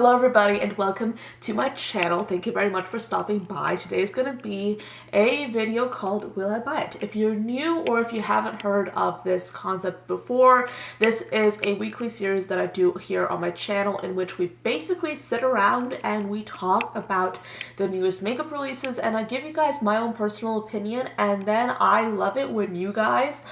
Hello everybody and welcome to my channel. Thank you very much for stopping by. Today is going to be a video called Will I Buy It? If you're new or if you haven't heard of this concept before, this is a weekly series that I do here on my channel in which we basically sit around and we talk about the newest makeup releases, and I give you guys my own personal opinion, and then I love it when you guys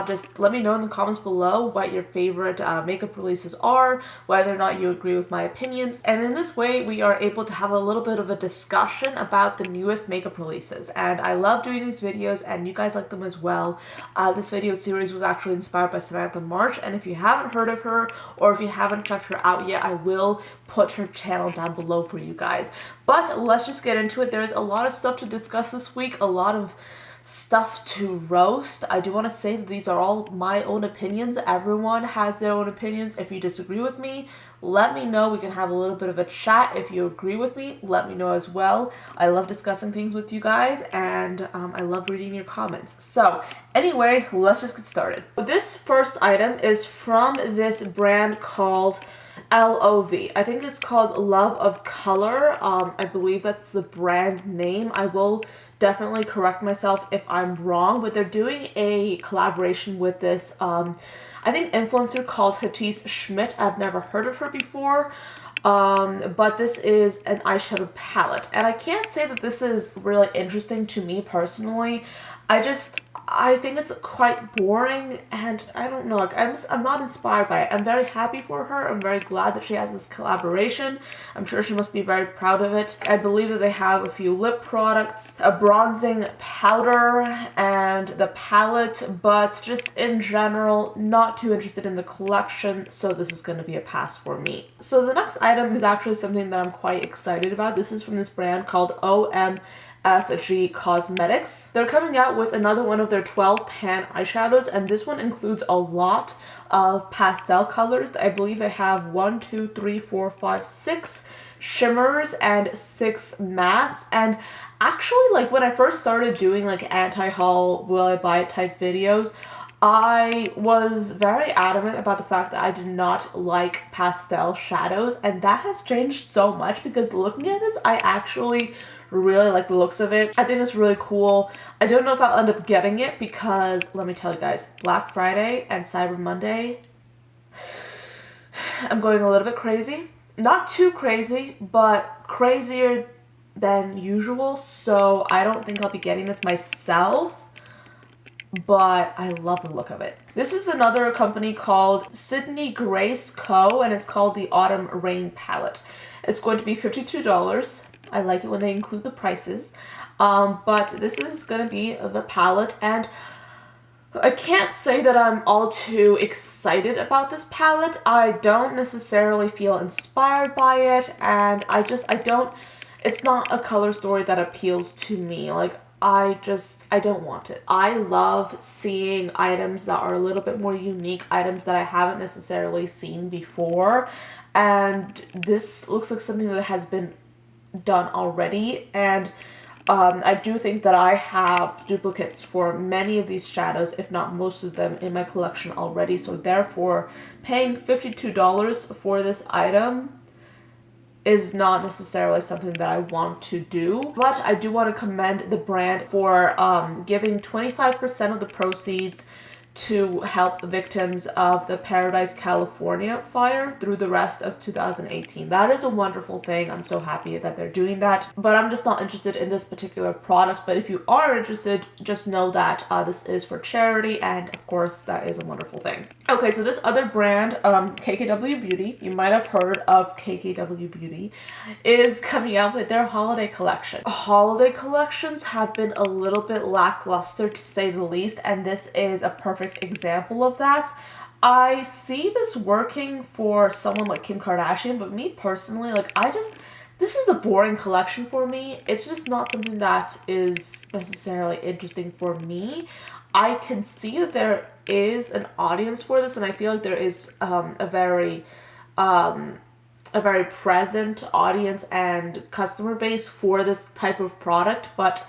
just let me know in the comments below what your favorite makeup releases are, whether or not you agree with my opinions, and in this way we are able to have a little bit of a discussion about the newest makeup releases. And I love doing these videos and you guys like them as well. This video series was actually inspired by Samantha, and if you haven't heard of her or if you haven't checked her out yet, I will put her channel down below for you guys. But let's just get into it. There's a lot of stuff to discuss this week, a lot of stuff to roast. I do want to say that these are all my own opinions. Everyone has their own opinions. If you disagree with me, let me know. We can have a little bit of a chat. If you agree with me, let me know as well. I love discussing things with you guys, and I love reading your comments. So anyway, let's just get started. This first item is from this brand called LOV. I think it's called Love of Color. I believe that's the brand name. I will definitely correct myself if I'm wrong, but they're doing a collaboration with this I think influencer called Hattie Schmidt. I've never heard of her before. But this is an eyeshadow palette, and I can't say that this is really interesting to me personally. I think it's quite boring, and I don't know, like, I'm not inspired by it. I'm very happy for her. I'm very glad that she has this collaboration. I'm sure she must be very proud of it. I believe that they have a few lip products, a bronzing powder, and the palette, but just in general, not too interested in the collection, so this is going to be a pass for me. So the next item is actually something that I'm quite excited about. This is from this brand called OMFG Cosmetics. They're coming out with another one of their 12 pan eyeshadows, and this one includes a lot of pastel colors. I believe they have 1, 2, 3, 4, 5, 6 shimmers and 6 mattes. And actually, like, when I first started doing like anti-haul, will I buy it type videos, I was very adamant about the fact that I did not like pastel shadows, and that has changed so much because looking at this, I actually really like the looks of it. I think it's really cool. I don't know if I'll end up getting it because, let me tell you guys, Black Friday and Cyber Monday, I'm going a little bit crazy. Not too crazy, but crazier than usual, so I don't think I'll be getting this myself, but I love the look of it. This is another company called Sydney Grace Co., and it's called the Autumn Rain Palette. It's going to be $52. I like it when they include the prices, but this is going to be the palette, and I can't say that I'm all too excited about this palette. I don't necessarily feel inspired by it, and I don't, it's not a color story that appeals to me. Like, I don't want it. I love seeing items that are a little bit more unique, items that I haven't necessarily seen before, and this looks like something that has been done already, and I do think that I have duplicates for many of these shadows, if not most of them, in my collection already, so therefore paying $52 for this item is not necessarily something that I want to do. But I do want to commend the brand for giving 25% of the proceeds to help victims of the Paradise, California fire through the rest of 2018. That is a wonderful thing. I'm so happy that they're doing that. But I'm just not interested in this particular product. But if you are interested, just know that this is for charity, and of course that is a wonderful thing. Okay, so this other brand, KKW Beauty, you might have heard of KKW Beauty, is coming out with their holiday collection. Holiday collections have been a little bit lackluster, to say the least, and this is a perfect example of that. I see this working for someone like Kim Kardashian, but me personally, like, this is a boring collection for me. It's just not something that is necessarily interesting for me. I can see that there is an audience for this, and I feel like there is a very present audience and customer base for this type of product, but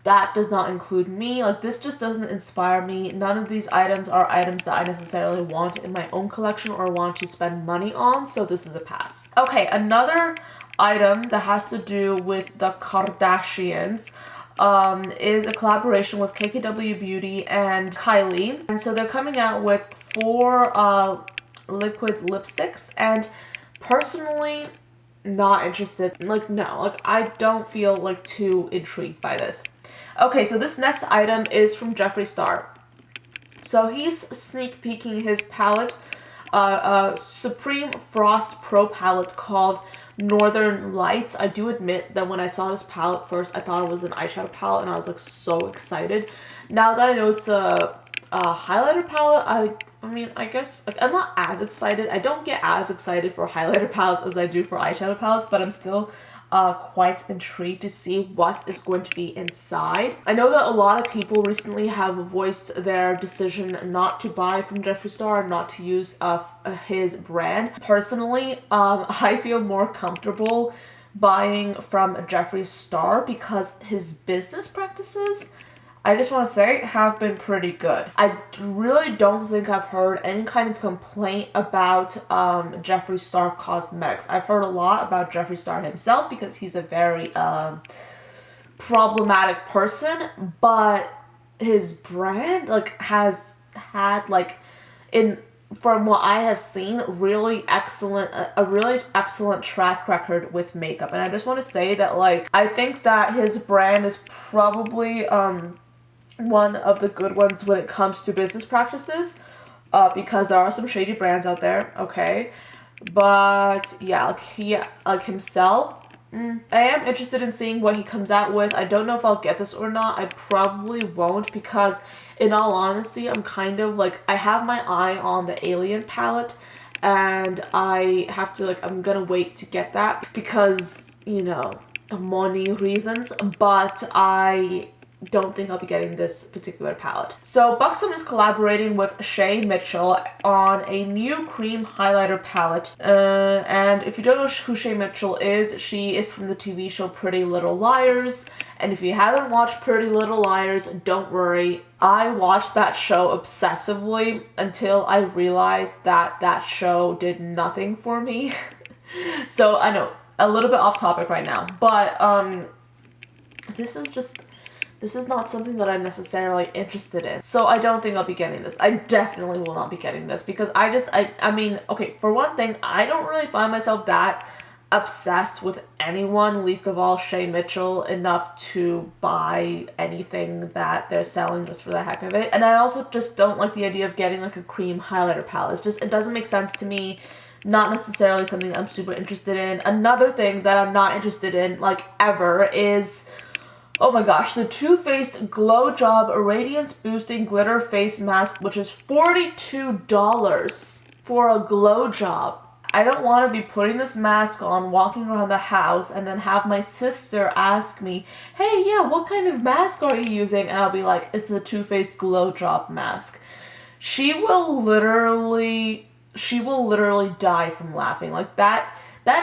that does not include me. Like, this just doesn't inspire me. None of these items are items that I necessarily want in my own collection or want to spend money on, so this is a pass. Okay, another item that has to do with the Kardashians is a collaboration with KKW Beauty and Kylie. And so they're coming out with 4 liquid lipsticks, and personally, not interested. Like, no, like, I don't feel like too intrigued by this. Okay, so this next item is from Jeffree Star. So he's sneak peeking his palette, Supreme Frost Pro palette called Northern Lights. I do admit that when I saw this palette first, I thought it was an eyeshadow palette, and I was like so excited. Now that I know it's a highlighter palette, I mean, I guess, like, I'm not as excited. I don't get as excited for highlighter palettes as I do for eyeshadow palettes, but I'm still quite intrigued to see what is going to be inside. I know that a lot of people recently have voiced their decision not to buy from Jeffree Star, not to use his brand. Personally, I feel more comfortable buying from Jeffree Star because his business practices, I just want to say, have been pretty good. I really don't think I've heard any kind of complaint about Jeffree Star Cosmetics. I've heard a lot about Jeffree Star himself because he's a very problematic person, but his brand, like, has had, like, from what I have seen, a really excellent track record with makeup. And I just want to say that, like, I think that his brand is probably one of the good ones when it comes to business practices, because there are some shady brands out there, okay? But yeah, like himself, I am interested in seeing what he comes out with. I don't know if I'll get this or not. I probably won't, because in all honesty, I'm kind of like, I have my eye on the Alien palette, and I have to, like, I'm gonna wait to get that because, you know, money reasons, but I don't think I'll be getting this particular palette. So Buxom is collaborating with Shay Mitchell on a new cream highlighter palette. And if you don't know who Shay Mitchell is, she is from the TV show Pretty Little Liars. And if you haven't watched Pretty Little Liars, don't worry. I watched that show obsessively until I realized that that show did nothing for me. So I know, a little bit off topic right now, but this is not something that I'm necessarily interested in. So I don't think I'll be getting this. I definitely will not be getting this because I mean, okay, for one thing, I don't really find myself that obsessed with anyone, least of all Shay Mitchell, enough to buy anything that they're selling just for the heck of it. And I also just don't like the idea of getting like a cream highlighter palette. It's just, it doesn't make sense to me. Not necessarily something I'm super interested in. Another thing that I'm not interested in, like, ever, is, oh my gosh, the Too Faced Glow Job Radiance Boosting Glitter Face Mask, which is $42 for a glow job. I don't want to be putting this mask on, walking around the house, and then have my sister ask me, hey, yeah, what kind of mask are you using? And I'll be like, it's the Too Faced Glow Job Mask. She will literally die from laughing. Like, that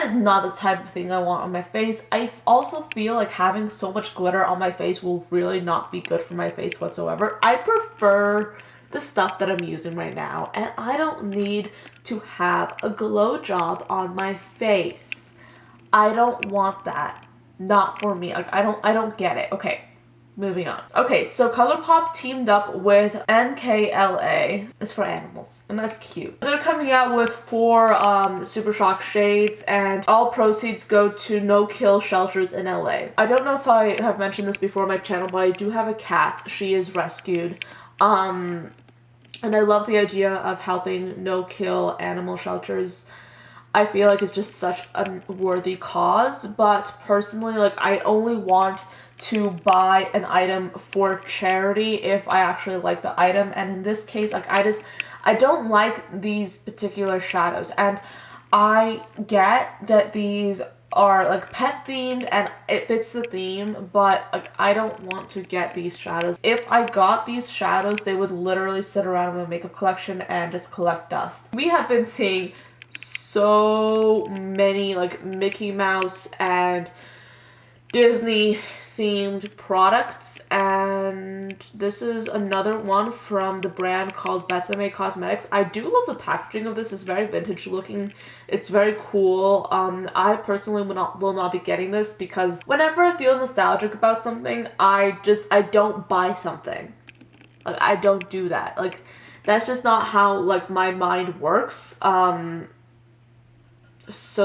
is not the type of thing I want on my face. I also feel like having so much glitter on my face will really not be good for my face whatsoever. I prefer the stuff that I'm using right now, and I don't need to have a glow job on my face. I don't want that. Not for me. Like, I don't get it. Okay. Moving on. Okay, so ColourPop teamed up with NKLA. It's for animals, and that's cute. They're coming out with 4 Super Shock shades, and all proceeds go to no-kill shelters in LA. I don't know if I have mentioned this before on my channel, but I do have a cat. She is rescued. And I love the idea of helping no-kill animal shelters. I feel like it's just such a worthy cause, but personally, like, I only want to buy an item for charity if I actually like the item, and in this case, like, I don't like these particular shadows, and I get that these are like pet themed and it fits the theme, but like, I don't want to get these shadows. If I got these shadows, they would literally sit around in my makeup collection and just collect dust. We have been seeing so many like Mickey Mouse and Disney themed products, and this is another one from the brand called Besame Cosmetics. I do love the packaging of this. It's very vintage looking. It's very cool. I personally will not be getting this because whenever I feel nostalgic about something, I don't buy something. Like, I don't do that. Like, that's just not how, like, my mind works. So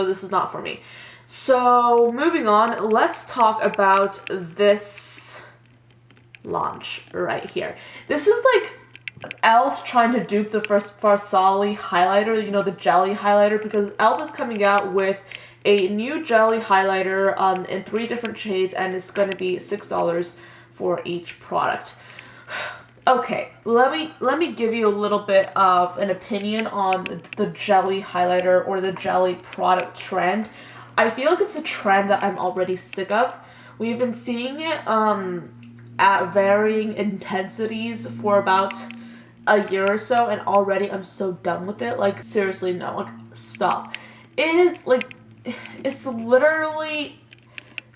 this is not for me. So moving on, let's talk about this launch right here. This is like e.l.f. trying to dupe the first Farsali highlighter, you know, the jelly highlighter, because e.l.f. is coming out with a new jelly highlighter in 3 different shades, and it's going to be $6 for each product. Okay, let me give you a little bit of an opinion on the jelly highlighter or the jelly product trend. I feel like it's a trend that I'm already sick of. We've been seeing it at varying intensities for about a year or so, and already I'm so done with it. Like, seriously, no, like, stop. It is like, it's literally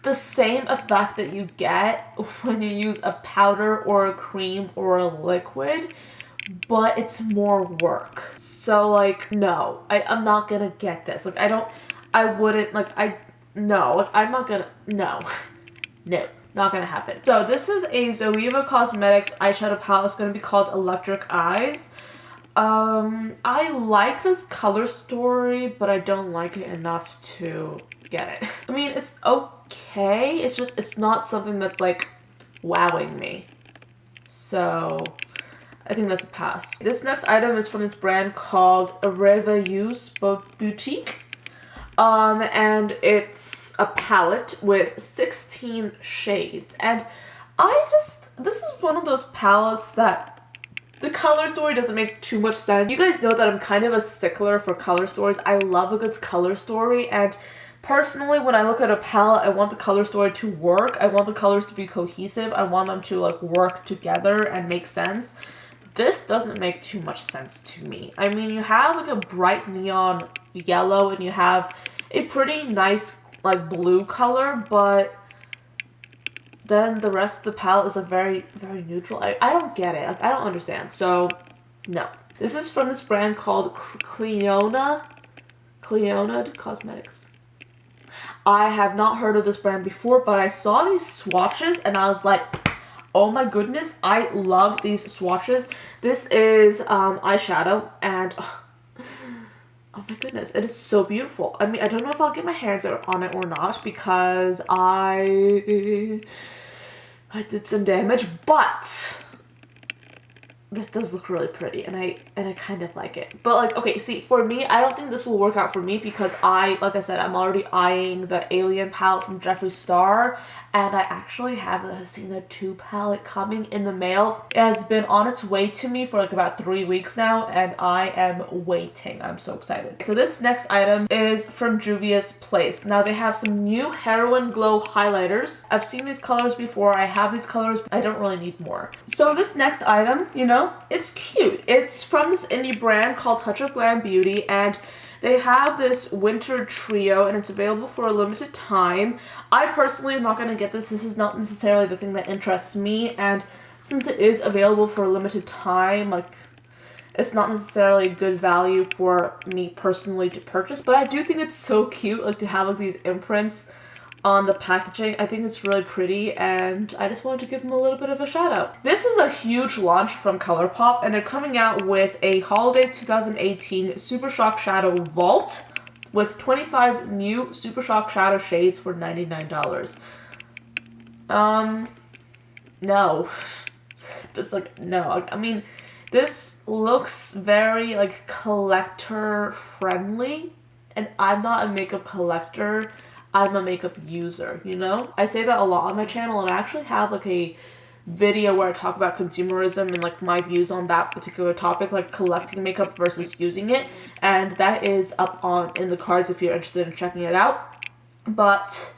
the same effect that you get when you use a powder or a cream or a liquid, but it's more work. So, like, no, I'm not gonna get this. Like, no, I'm not gonna, no, not gonna happen. So this is a Zoeva Cosmetics eyeshadow palette. It's gonna be called Electric Eyes. I like this color story, but I don't like it enough to get it. I mean, it's okay. It's just, it's not something that's like wowing me. So I think that's a pass. This next item is from this brand called Reveilleuse Boutique. And it's a palette with 16 shades. And this is one of those palettes that the color story doesn't make too much sense. You guys know that I'm kind of a stickler for color stories. I love a good color story, and personally, when I look at a palette, I want the color story to work. I want the colors to be cohesive. I want them to, like, work together and make sense. This doesn't make too much sense to me. I mean, you have, like, a bright neon yellow, and you have a pretty nice, like, blue color, but then the rest of the palette is, like, very, very neutral. I don't get it. Like, I don't understand. So, no. This is from this brand called Cleona Cosmetics. I have not heard of this brand before, but I saw these swatches and I was like, oh my goodness, I love these swatches. This is eyeshadow, and oh my goodness, it is so beautiful. I mean, I don't know if I'll get my hands on it or not because I did some damage, but this does look really pretty, and I kind of like it. But, like, okay, see, for me, I don't think this will work out for me because like I said, I'm already eyeing the Alien palette from Jeffree Star, and I actually have the Hasina 2 palette coming in the mail. It has been on its way to me for, like, about 3 weeks now, and I am waiting. I'm so excited. So this next item is from Juvia's Place. Now, they have some new Heroin Glow highlighters. I've seen these colors before. I have these colors. I don't really need more. So this next item, you know, it's cute. It's from this indie brand called Touch of Glam Beauty, and they have this winter trio, and it's available for a limited time. I personally am not going to get this. This is not necessarily the thing that interests me, and since it is available for a limited time, like, it's not necessarily good value for me personally to purchase, but I do think it's so cute, like, to have, like, these imprints on the packaging. I think it's really pretty, and I just wanted to give them a little bit of a shout out. This is a huge launch from ColourPop, and they're coming out with a Holidays 2018 Super Shock Shadow Vault with 25 new Super Shock Shadow shades for $99. No. Just, like, no. I mean, this looks very, like, collector friendly, and I'm not a makeup collector. I'm a makeup user, you know? I say that a lot on my channel, and I actually have, like, a video where I talk about consumerism and, like, my views on that particular topic, like collecting makeup versus using it, and that is up in the cards if you're interested in checking it out. But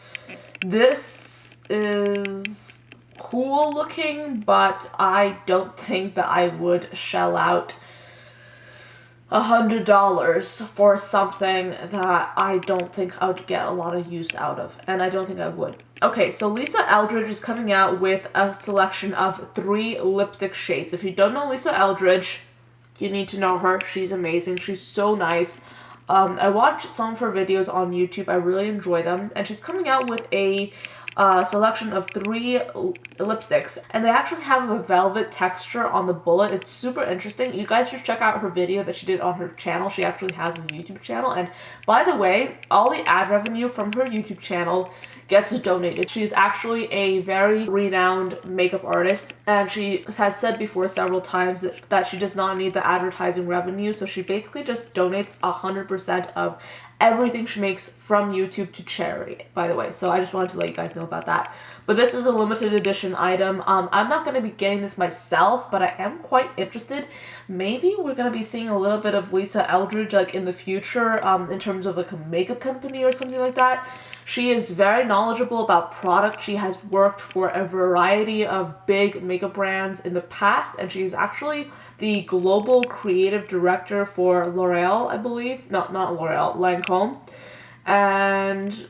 this is cool looking, but I don't think that I would shell out $100 for something that I don't think I would get a lot of use out of, and I don't think I would. Okay, so Lisa Eldridge is coming out with a selection of 3 lipstick shades. If you don't know Lisa Eldridge, you need to know her. She's amazing. She's so nice. I watched some of her videos on YouTube. I really enjoy them. And she's coming out with a selection of 3 lipsticks. And they actually have a velvet texture on the bullet. It's super interesting. You guys should check out her video that she did on her channel. She actually has a YouTube channel. And by the way, all the ad revenue from her YouTube channel gets donated. She's actually a very renowned makeup artist, and she has said before several times that she does not need the advertising revenue, so she basically just donates 100% of everything she makes from YouTube to charity, by the way. So I just wanted to let you guys know about that. But this is a limited edition item. I'm not going to be getting this myself, but I am quite interested. Maybe we're going to be seeing a little bit of Lisa Eldridge like in the future in terms of like a makeup company or something like that. She is very knowledgeable about product. She has worked for a variety of big makeup brands in the past, and she's actually the global creative director for L'Oreal, I believe. No, not L'Oreal, Lancome. And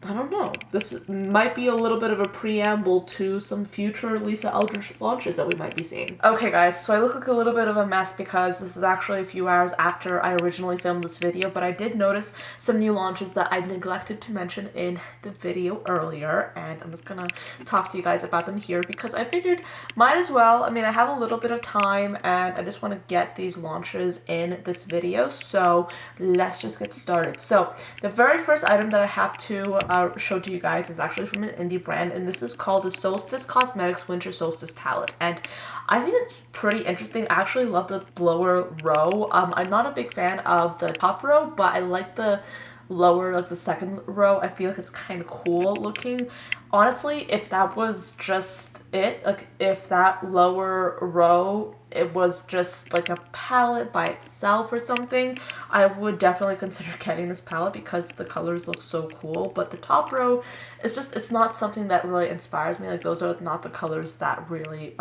I don't know. This might be a little bit of a preamble to some future Lisa Eldridge launches that we might be seeing. Okay guys, so I look like a little bit of a mess because this is actually a few hours after I originally filmed this video, but I did notice some new launches that I neglected to mention in the video earlier, and I'm just gonna talk to you guys about them here because I figured might as well. I mean, I have a little bit of time and I just want to get these launches in this video, so let's just get started. So the very first item that I have to show to you guys is actually from an indie brand, and this is called the Solstice Cosmetics Winter Solstice Palette, and I think it's pretty interesting. I actually love the lower row. I'm not a big fan of the top row, but I like the lower, like the second row. I feel like it's kind of cool looking. Honestly, if that was just it, like if that lower row, it was just like a palette by itself or something, I would definitely consider getting this palette because the colors look so cool. But the top row is just, it's not something that really inspires me. Like those are not the colors that really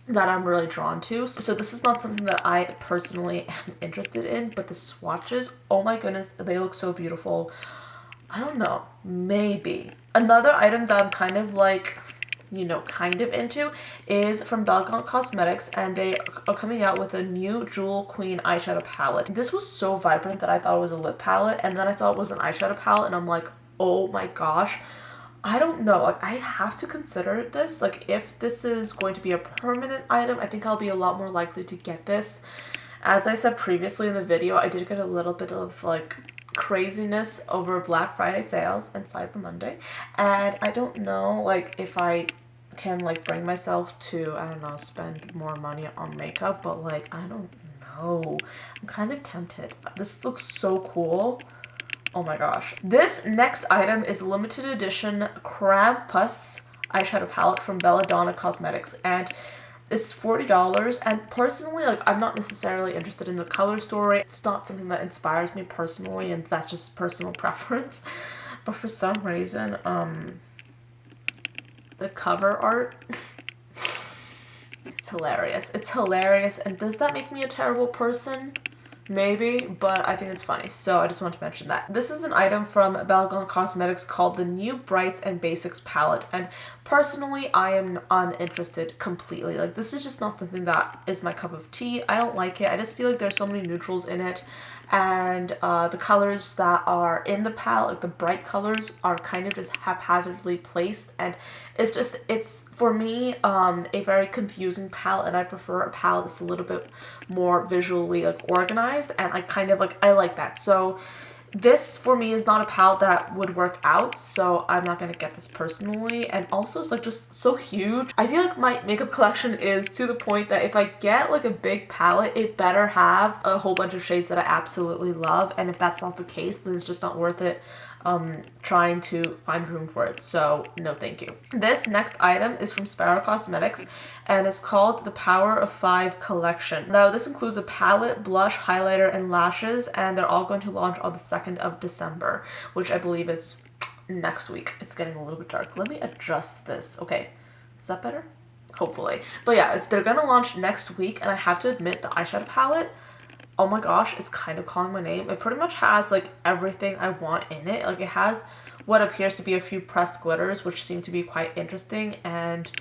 that I'm really drawn to. So this is not something that I personally am interested in, but the swatches, oh my goodness, they look so beautiful. I don't know, maybe. Another item that I'm kind of like, you know, kind of into is from Belgant Cosmetics, and they are coming out with a new Jewel Queen eyeshadow palette. This was so vibrant that I thought it was a lip palette, and then I saw it was an eyeshadow palette, and I'm like, oh my gosh. I don't know, like I have to consider this. Like if this is going to be a permanent item, I think I'll be a lot more likely to get this. As I said previously in the video, I did get a little bit of like craziness over Black Friday sales and Cyber Monday, and I don't know like if I can like bring myself to, I don't know, spend more money on makeup, but like I don't know, I'm kind of tempted. This looks so cool. Oh my gosh. This next item is limited edition Krampus eyeshadow palette from Belladonna Cosmetics, and it's $40. And personally, like I'm not necessarily interested in the color story. It's not something that inspires me personally, and that's just personal preference. But for some reason, the cover art, it's hilarious. It's hilarious. And does that make me a terrible person? Maybe, but I think it's funny, so I just want to mention that. This is an item from Belgant Cosmetics called the New Brights and Basics palette, and personally I am uninterested completely. Like this is just not something that is my cup of tea. I don't like it. I just feel like there's so many neutrals in it, and the colors that are in the palette, like the bright colors, are kind of just haphazardly placed, and it's just, it's for me a very confusing palette, and I prefer a palette that's a little bit more visually like organized, and I kind of like, I like that. So this for me is not a palette that would work out, so I'm not gonna get this personally. And also it's like just so huge. I feel like my makeup collection is to the point that if I get like a big palette, it better have a whole bunch of shades that I absolutely love, and if that's not the case, then it's just not worth it trying to find room for it. So no thank you. This next item is from Sparrow Cosmetics, and it's called the Power of 5 collection. Now this includes a palette, blush, highlighter, and lashes, and they're all going to launch on the 2nd of December, which I believe is next week. It's getting a little bit dark. Let me adjust this. Okay, is that better? Hopefully. But yeah, they're gonna launch next week, and I have to admit the eyeshadow palette, oh my gosh, it's kind of calling my name. It pretty much has like everything I want in it. Like it has what appears to be a few pressed glitters, which seem to be quite interesting, and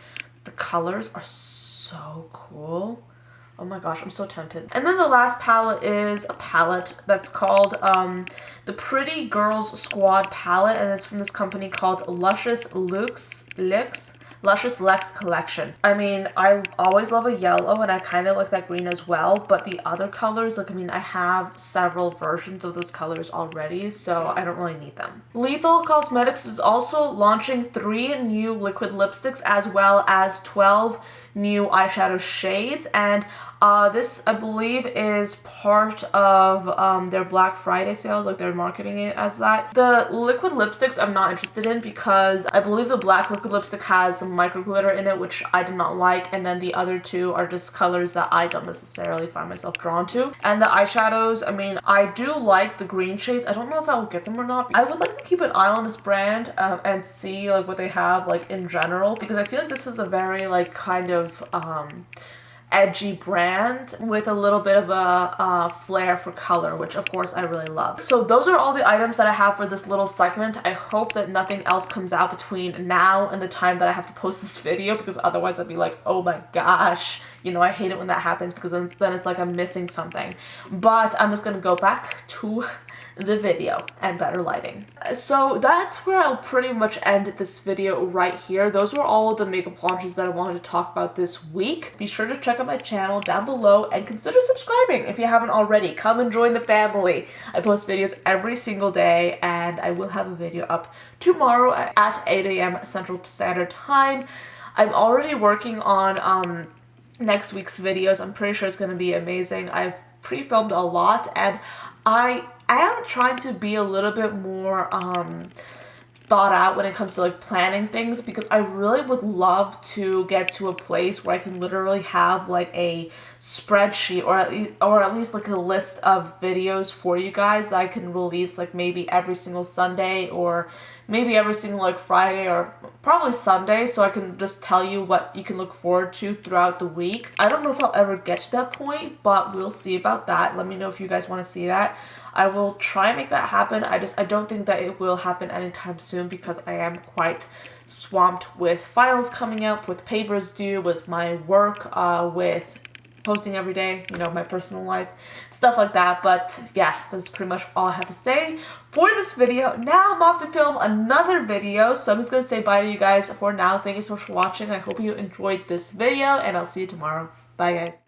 the colors are so cool. Oh my gosh, I'm so tempted. And then the last palette is a palette that's called the Pretty Girls Squad palette, and it's from this company called Luscious Lex collection. I mean, I always love a yellow, and I kind of like that green as well, but the other colors, like, I mean, I have several versions of those colors already, so I don't really need them. Lethal Cosmetics is also launching 3 new liquid lipsticks as well as 12 new eyeshadow shades, and this, I believe, is part of their Black Friday sales, like they're marketing it as that. The liquid lipsticks I'm not interested in because I believe the black liquid lipstick has some micro glitter in it, which I did not like, and then the other 2 are just colors that I don't necessarily find myself drawn to. And the eyeshadows, I mean, I do like the green shades. I don't know if I will get them or not. I would like to keep an eye on this brand and see like what they have like in general, because I feel like this is a very like kind of edgy brand with a little bit of a flair for color, which of course I really love. So those are all the items that I have for this little segment. I hope that nothing else comes out between now and the time that I have to post this video, because otherwise I'd be like, oh my gosh, you know, I hate it when that happens, because then it's like I'm missing something. But I'm just gonna go back to the video and better lighting. So that's where I'll pretty much end this video right here. Those were all the makeup launches that I wanted to talk about this week. Be sure to check out my channel down below and consider subscribing if you haven't already. Come and join the family. I post videos every single day, and I will have a video up tomorrow at 8 a.m. Central Standard Time. I'm already working on next week's videos. I'm pretty sure it's going to be amazing. I've pre-filmed a lot, and I am trying to be a little bit more thought out when it comes to like planning things, because I really would love to get to a place where I can literally have like a spreadsheet or at least like a list of videos for you guys that I can release like maybe every single Sunday, or maybe every single like Friday, or probably Sunday, so I can just tell you what you can look forward to throughout the week. I don't know if I'll ever get to that point, but we'll see about that. Let me know if you guys want to see that. I will try and make that happen. I don't think that it will happen anytime soon, because I am quite swamped with finals coming up, with papers due, with my work, with posting every day, you know, my personal life, stuff like that. But yeah, that's pretty much all I have to say for this video. Now I'm off to film another video, so I'm just gonna say bye to you guys for now. Thank you so much for watching. I hope you enjoyed this video, and I'll see you tomorrow. Bye guys.